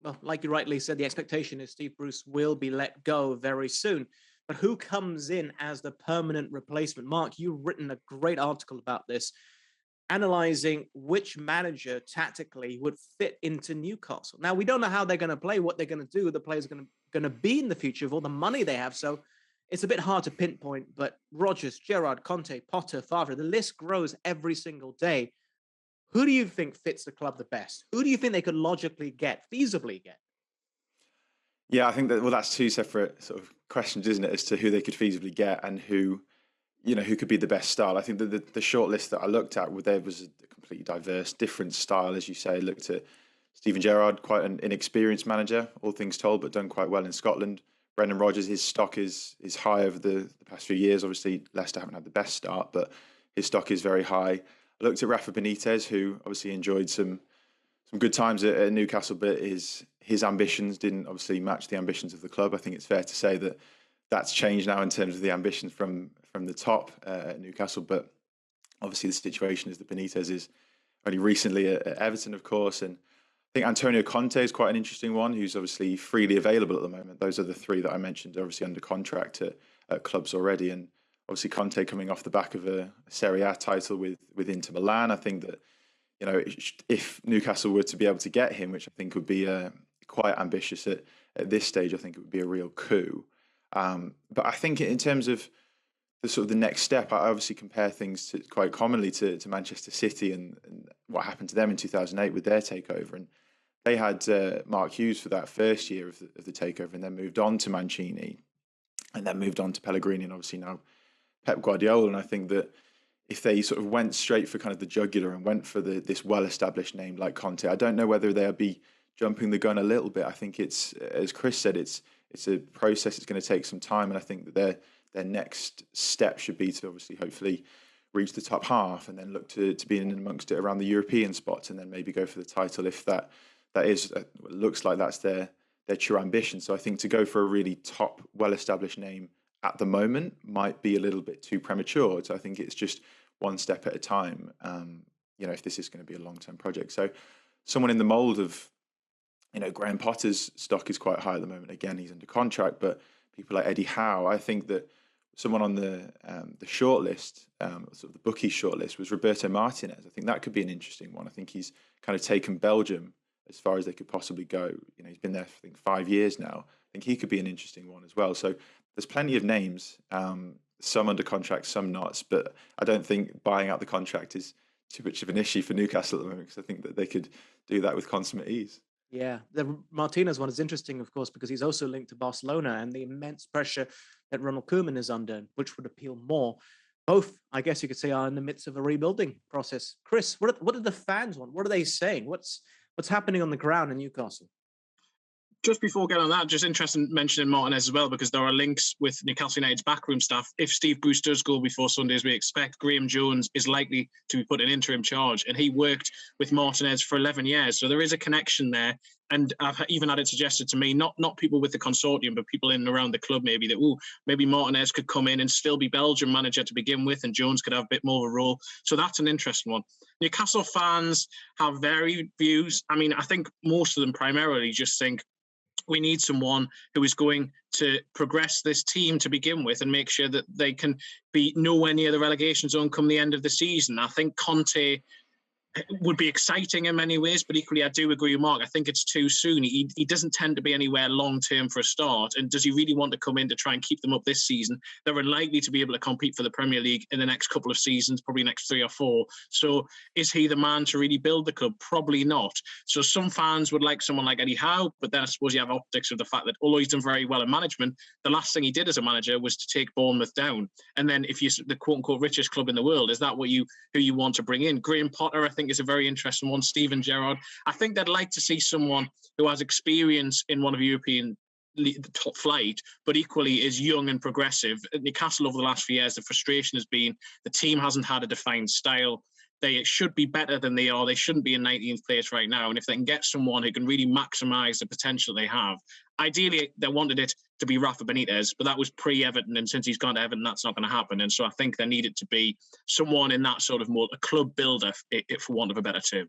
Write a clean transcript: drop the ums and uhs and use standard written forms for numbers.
Well, like you rightly said, the expectation is Steve Bruce will be let go very soon. But who comes in as the permanent replacement? Mark, you've written a great article about this, analyzing which manager tactically would fit into Newcastle. Now, we don't know how they're going to play, what they're going to do, who the players are going to be in the future with all the money they have. So it's a bit hard to pinpoint. But Rodgers, Gerrard, Conte, Potter, Favre, the list grows every single day. Who do you think fits the club the best? Who do you think they could logically get, feasibly get? Yeah, I think that that's two separate sort of questions, isn't it, as to who they could feasibly get and who could be the best style. I think that the short list that I looked at, there was a completely diverse, different style, as you say. I looked at Steven Gerrard, quite an inexperienced manager, all things told, but done quite well in Scotland. Brendan Rodgers, his stock is high over the past few years. Obviously, Leicester haven't had the best start, but his stock is very high. I looked at Rafa Benitez, who obviously enjoyed some good times at Newcastle, but his ambitions didn't obviously match the ambitions of the club. I think it's fair to say that that's changed now in terms of the ambitions from the top at Newcastle. But obviously the situation is that Benitez is only recently at Everton, of course, and I think Antonio Conte is quite an interesting one, who's obviously freely available at the moment. Those are the three that I mentioned, obviously under contract at clubs already, and obviously Conte coming off the back of a Serie A title with Inter Milan. I think that if Newcastle were to be able to get him, which I think would be quite ambitious at this stage, I think it would be a real coup. But I think in terms of the sort of the next step, I obviously compare things quite commonly to Manchester City and what happened to them in 2008 with their takeover. And they had Mark Hughes for that first year of the takeover, and then moved on to Mancini, and then moved on to Pellegrini, and obviously now Pep Guardiola. And I think that if they sort of went straight for kind of the jugular and went for this well-established name like Conte, I don't know whether they'll be jumping the gun a little bit. I think it's, as Chris said, it's a process. It's going to take some time, and I think that their next step should be to obviously, hopefully, reach the top half and then look to be in amongst it around the European spots, and then maybe go for the title if that is looks like that's their true ambition. So I think to go for a really top, well-established name at the moment might be a little bit too premature. So I think it's just one step at a time. If this is going to be a long-term project, so someone in the mould of Graham Potter's stock is quite high at the moment. Again, he's under contract, but people like Eddie Howe, I think that someone on the shortlist, sort of the bookie shortlist, was Roberto Martinez. I think that could be an interesting one. I think he's kind of taken Belgium as far as they could possibly go. He's been there for, I think, 5 years now. I think he could be an interesting one as well. So there's plenty of names, some under contract, some not. But I don't think buying out the contract is too much of an issue for Newcastle at the moment, because I think that they could do that with consummate ease. Yeah, the Martinez one is interesting, of course, because he's also linked to Barcelona and the immense pressure that Ronald Koeman is under, which would appeal more. Both, I guess you could say, are in the midst of a rebuilding process. Chris, what do the fans want? What are they saying? What's happening on the ground in Newcastle? Just before getting on that, just interested in mentioning Martinez as well, because there are links with Newcastle United's backroom staff. If Steve Bruce does go before Sunday, as we expect, Graham Jones is likely to be put in interim charge, and he worked with Martinez for 11 years. So there is a connection there. And I've even had it suggested to me, not people with the consortium, but people in and around the club maybe, that, maybe Martinez could come in and still be Belgian manager to begin with, and Jones could have a bit more of a role. So that's an interesting one. Newcastle fans have varied views. I mean, I think most of them primarily just think, we need someone who is going to progress this team to begin with and make sure that they can be nowhere near the relegation zone come the end of the season. I think Conte would be exciting in many ways, but equally I do agree with Mark. I think it's too soon. He doesn't tend to be anywhere long-term for a start. And does he really want to come in to try and keep them up this season? They're unlikely to be able to compete for the Premier League in the next couple of seasons, probably next 3 or 4. So is he the man to really build the club? Probably not. So some fans would like someone like Eddie Howe, but then I suppose you have optics of the fact that although he's done very well in management, the last thing he did as a manager was to take Bournemouth down. And then if you're the quote-unquote richest club in the world, is that who you want to bring in? Graham Potter, I think, is a very interesting one. Steven Gerrard. I think they'd like to see someone who has experience in one of European top flight, but equally is young and progressive. At Newcastle over the last few years, the frustration has been the team hasn't had a defined style. They should be better than they are. They shouldn't be in 19th place right now. And if they can get someone who can really maximise the potential they have, ideally they wanted it to be Rafa Benitez, but that was pre-Everton. And since he's gone to Everton, that's not going to happen. And so I think there needed to be someone in that sort of more a club builder, if for want of a better term.